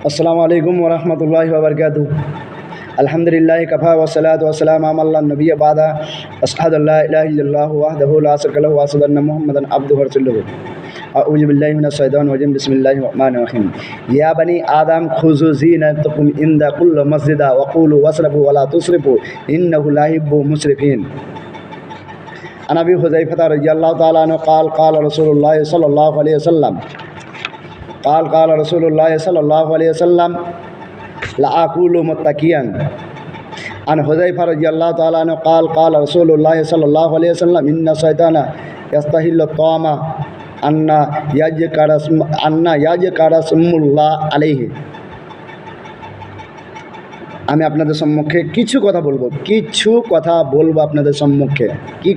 अस्सलामु अलैकुम वरहमतुल्लाहि वबरकातुहू। अल्हम्दुलिल्लाहि कफ़ा वस्सलातु वस्सलामु अला नबिय्य बादा अशहदु अल्ला इलाहा इल्लल्लाहु वहदहु ला शरीका लहु व अशहदु अन्ना मुहम्मदन अब्दुहु व रसूलुहु। अऊज़ु बिल्लाहि मिनश शैतानिर रजीम। बिस्मिल्लाहिर रहमानिर रहीम। या बनी आदम खुज़ू ज़ीनतकुम इंदा कुल्लि मस्जिद वक़ूलू वशरबू वला तुसरिफू इन्नहु ला युहिब्बुल मुसरिफ़ीन। अन अबी हुज़ैफ़ा रज़ियल्लाहु तआला अन्हु क़ाल क़ाल रसूलुल्लाह सल्लल्लाहु अलैहि वसल्लम क़ाल रसूलुल्लाह सल्लल्लाहु अलैहि वसल्लम ला आकुलु मुत्तकियन। अन हुज़ैफ़ा रज़ियल्लाहु तआला अन्हु क़ाल रसूलुल्लाह सल्लल्लाहु अलैहि वसल्लम इन्ना शैताना यस्तहिल्लु तौमा अन्ना याज़करस्मुल्लाह अलैहि। আমি আপনাদের সম্মুখে কিছু কথা বলবো আপনাদের সম্মুখে।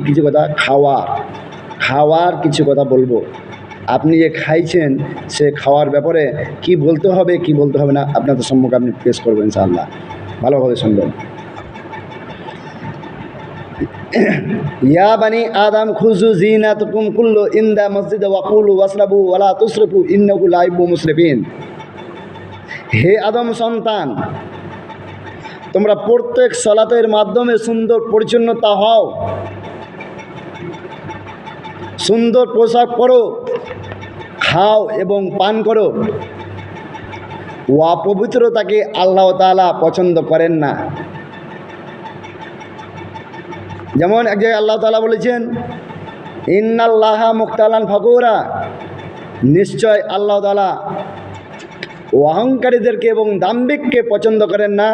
কিছু কথা খাওয়ার কিছু কথা বলবো। আপনি যে খাইছেন সে খাওয়ার ব্যাপারে কি বলতে হবে কি বলতে হবে না আপনাদের সম্মুখে আপনি পেশ করবেন ইনশাআল্লাহ। ভালোভাবে শুনবেন। ইয়া বানি আদম খুযু জিনাতাকুম কুল্লু ইনদা মসজিদ ওয়াকুলু ওয়াশরাবু ওয়ালা তুসরিফু ইন্নাহু লা ইউহিব্বুল মুসরিফিন। হে আদম সন্তান, তোমরা প্রত্যেক সালাতের মাধ্যমে সুন্দর পরিচ্ছন্নতা হও, সুন্দর পোশাক পরো, খাও এবং পান করো। অপবিত্রতাকে আল্লাহ তাআলা পছন্দ করেন না। যেমন এক জায়গায় আল্লাহ তাআলা বলেছেন ইন্নাল্লাহা মুখতালান ফাকুরা, নিশ্চয় আল্লাহ তাআলা অহংকারীদেরকে এবং দাম্ভিককে পছন্দ করেন না।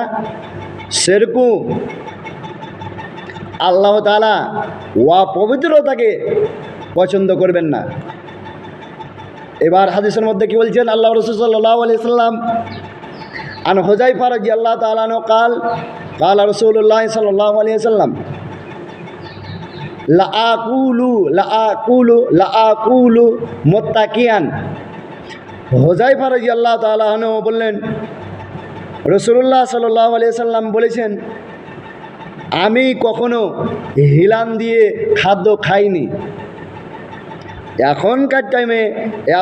সেরকম আল্লাহ তাআলা অপবিত্রতাকে পছন্দ করবেন না। এবার হাদিসের মধ্যে কি বলছেন আল্লাহ রাসূল সাল্লাল্লাহু আলাইহি সাল্লাম আন হুযায়ফা রাদিয়াল্লাহু তাআলা আনহু قال رسول الله صلى الله عليه وسلم لا أقول متكئا। হুযায়ফা রাদিয়াল্লাহু তাআলা আনহু বললেন রাসূলুল্লাহ সাল্লাল্লাহু আলাইহি সাল্লাম বলেছেন আমি কখনো হিলান দিয়ে খাদ্য খাইনি। এখনকার টাইমে,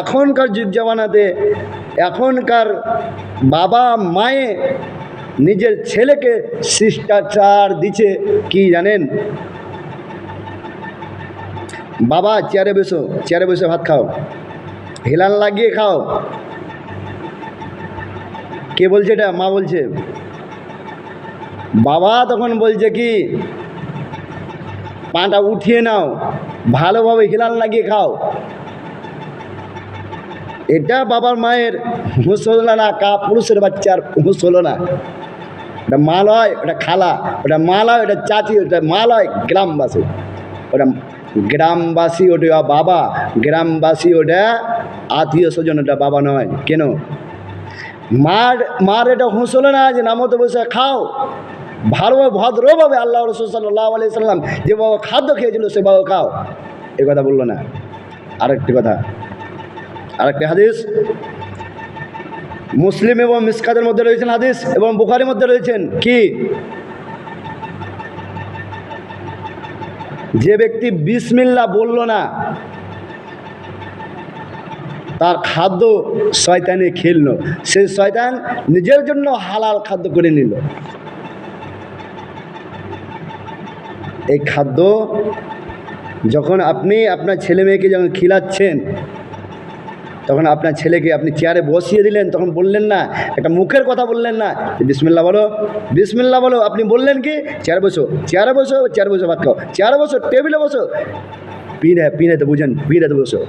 এখনকার যুগ জামানাতে, এখনকার বাবা মায়ে নিজের ছেলেকে শিষ্টাচার দিচ্ছে কি জানেন? বাবা চেয়ারে বসে ভাত খাও, হেলান লাগিয়ে খাও। কে বলছে এটা? মা বলছে। বাবা তখন বলছে কি পাটা উঠিয়ে নাও, ভালোভাবে হেলান লাগিয়ে খাও। এটা বাবার মায়ের হুঁশ হলো না, পুরুষের বাচ্চার হুঁশ হলো না। ওটা মা লয়, ওটা খালা, ওটা মা লয়, ওটা চাচি, ওটা মা লয় গ্রামবাসী, ওটা গ্রামবাসী, ওটা বাবা গ্রামবাসী, ওটা আত্মীয় স্বজন, ওটা বাবা নয়। কেন? মার এটা হুঁশ হলো না যে নামতে বসে খাও ভালোভাবে ভদ্রভাবে। আল্লাহ রাসূল সাল্লাল্লাহু আলাইহি সাল্লাম যে বাবা খাদ্য খেয়েছিল সে বাবা খাও, এ কথা বললো না। আরেকটি কথা, আরেকটি হাদিস মুসলিম এবং মিসকাতের মধ্যে রয়েছেন হাদিস, এবং বুখারীর মধ্যে রয়েছেন কি যে ব্যক্তি বিসমিল্লাহ বলল না তার খাদ্য শয়তানে খেললো, সেই শয়তান নিজের জন্য হালাল খাদ্য করে নিল। এই খাদ্য যখন আপনি আপনার ছেলে মেয়েকে যখন খিলাচ্ছেন, তখন আপনার ছেলেকে আপনি চেয়ারে বসিয়ে দিলেন, তখন বললেন না, একটা মুখের কথা বললেন না বিসমিল্লাহ বলো, বিসমিল্লাহ বলো। আপনি বললেন কি চেয়ারে বসো, চেয়ারে বসো, চেয়ারে বসে ভাত খাও, চেয়ারে বসো, টেবিলে বসো, পিঁড়েতে বুঝেন, পিঁড়েতে বসো,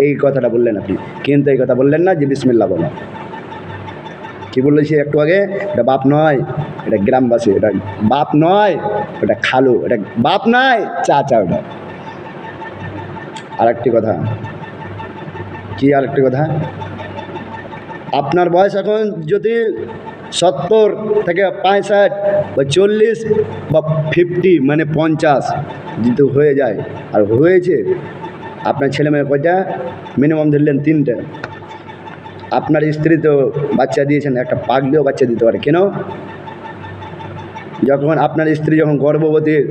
এই কথাটা বললেন আপনি। কিন্তু এই কথা বললেন না যে বিসমিল্লাহ বলো। কি বলেছি একটু আগে? এটা বাপ নয়, এটা গ্রামবাসী, এটা বাপ নয়, ওটা খালু, এটা বাপ নয়, চাচা। ওটা আরেকটি কথা কি, আরেকটি কথা, আপনার বয়স এখন যদি 70 থেকে 65 বা 40 বা 50 মানে 50 যদি হয়ে যায়, আর হয়েছে, আপনার ছেলে মেয়ে কয়টা? মিনিমাম ধরলেন 3টে। আপনার স্ত্রী তো বাচ্চা দিয়েছেন, একটা পাগলিও বাচ্চা দিতে পারে। কেন? যখন আপনার স্ত্রী যখন গর্ভবতীর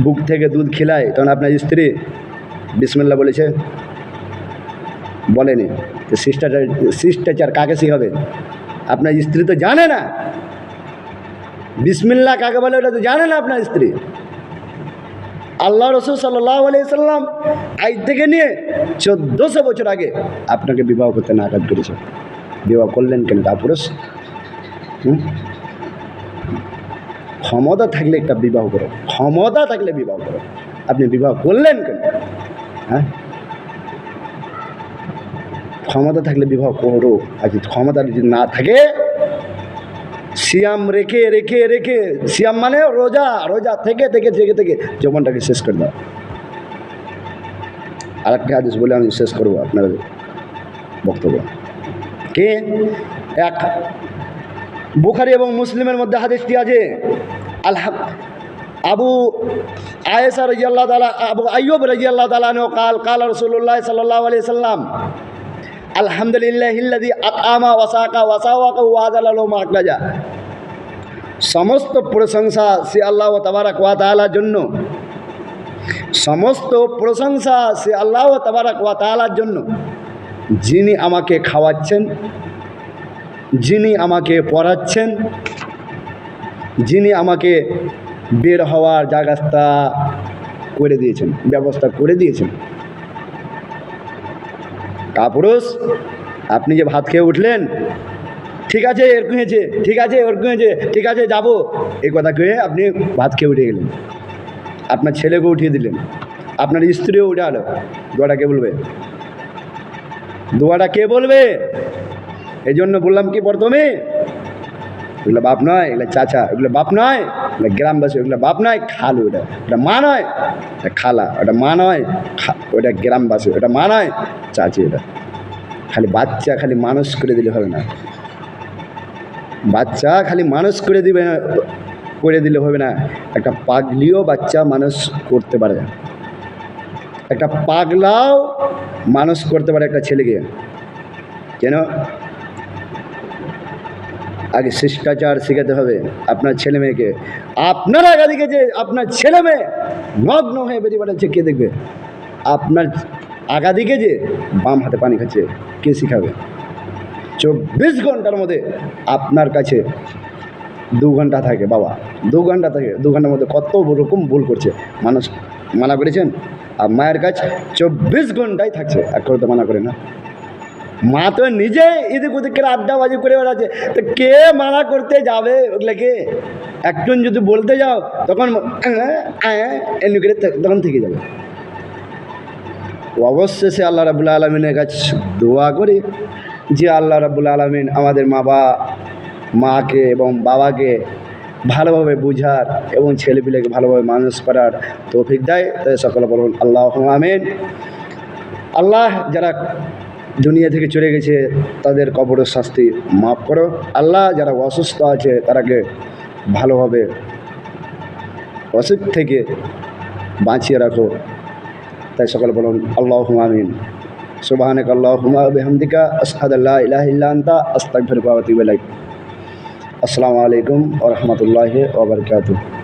বুক থেকে দুধ খিলায়, তখন আপনার স্ত্রী বিসমিল্লাহ বলেছে। বলেনি। তো শিষ্টাচার কাকে শিখাবে? আপনার স্ত্রী তো জানে না বিসমিল্লাহ কাকে বলে, ওটা তো জানে না আপনার স্ত্রী। আল্লাহ রসুল সাল্লাল্লাহু আলাইহি সাল্লাম আজ থেকে নিয়ে 1400 বছর আগে আপনাকে বিবাহ করতে নাকাদ করেছে। বিবাহ করলেন কেন কাপুরুষ? ক্ষমতা থাকলে একটা বিবাহ করো, ক্ষমতা থাকলে বিবাহ করো। আপনি বিবাহ করলেন কেন? হ্যাঁ, ক্ষমতা থাকলে বিবাহ করো। আর যদি ক্ষমতা যদি না থাকে, সিয়াম রেখে রেখে রেখে, সিয়াম মানে রোজা, রোজা থেকে থেকে থেকে থেকে জীবনটাকে শেষ করে দাও। আর একটা হাদিস বলে আমি শেষ করবো আপনাদের বক্তব্য। কে এক বুখারী এবং মুসলিমের মধ্যে হাদিসটি আছে। আবু আয়েশা রাদিয়াল্লাহু তাআলা, আবু আইয়ুব রাদিয়াল্লাহু তাআলা আনহু قال قال رسول الله صلى الله عليه وسلم আলহামদুলিল্লাহিল্লাযী আতআমা ওয়া সাকা ওয়া সাওয়াকা ওয়া আযালা লাহু মা আকলাজা। সমস্ত প্রশংসা সে আল্লাহ তাবারাক ওয়া তাআলার জন্য, সমস্ত প্রশংসা সে আল্লাহ তাবারাক ওয়া তাআলার জন্য, যিনি আমাকে খাওয়াচ্ছেন, যিনি আমাকে পড়াচ্ছেন, যিনি আমাকে বের হওয়ার জায়গাটা করে দিয়েছেন, ব্যবস্থা করে দিয়েছেন। কাপুরুষ, আপনি যে ভাত খেয়ে উঠলেন, ঠিক আছে এরকম হয়েছে, ঠিক আছে ওরকম হয়েছে, ঠিক আছে যাবো, এই কথা কয়ে আপনি ভাত খেয়ে উঠে গেলেন। আপনার ছেলেকে উঠিয়ে দিলেন, আপনার স্ত্রীও উঠে আলো। দোয়াটা কে বলবে? দোয়াটা কে বলবে? এই জন্য বললাম কি প্রথমে, এগুলো বাপ নয়, এগুলো চাচা, এগুলো বাপ নয়, এগুলো গ্রামবাসী, এগুলো বাপ নয় খালু, ওটা মা নয়, এটা খালা, ওটা মা নয়, ওটা গ্রামবাসী, ওটা মা নয় চাচি। এটা খালি বাচ্চা খালি মানুষ করে দিলে হবে না, বাচ্চা খালি মানুষ করে দিলে হবে না। একটা পাগলিও বাচ্চা মানুষ করতে পারে, একটা পাগলাও মানুষ করতে পারে একটা ছেলেকে। কেন? আগে শিষ্টাচার শেখাতে হবে আপনার ছেলে মেয়েকে। আপনার আগাদিকে যে আপনার ছেলে মেয়ে নগ্ন হয়ে বেরিয়ে বেড়াচ্ছে, কে দেখবে? আপনার আগাদিকে যে বাম হাতে পানি খাচ্ছে, কে শিখাবে? 24 ঘন্টার মধ্যে আপনার কাছে 2 ঘন্টা থাকে বাবা, 2 ঘন্টা থাকে, 2 ঘন্টার মধ্যে কত রকম ভুল করছে। মানুষ মানা করেছেন? আর মায়ের কাছে 24 ঘন্টাই থাকছে, এক করে তো মানা করে না। মা তো নিজে এদিক ওদিকের আড্ডাবাজি করে বেড়াচ্ছে, তো কে মানা করতে যাবে ওগুলোকে? একজন যদি বলতে যাও তখন এমনি করে তখন থেকে যাবে। অবশেষে আল্লাহ রাব্বুল আলামিনের কাছে দোয়া করি যে আল্লাহ রাব্বুল আলামিন আমাদের মাকে এবং বাবাকে ভালোভাবে বুঝার এবং ছেলেপিলেকে ভালোভাবে মানুষ করার তৌফিক দেয়। তাই সকলে বলুন আল্লাহুম্মা আমিন। আল্লাহ যারা দুনিয়া থেকে চলে গেছে তাদের কবরের শাস্তি মাফ করো। আল্লাহ যারা অসুস্থ আছে তারাকে ভালোভাবে অসুখ থেকে বাঁচিয়ে রাখো। তাই সকলে বলুন আল্লাহুম্মা আমিন। সুবহানাকা আল্লাহুম্মা ওয়া বিহামদিকা আশহাদু আল্লা ইলাহা ইল্লা আনতা আস্তাগফিরুকা ওয়া আতুবু ইলাইক। আসসালামু আলাইকুম ওয়া রাহমাতুল্লাহি ওয়া বারাকাতুহু।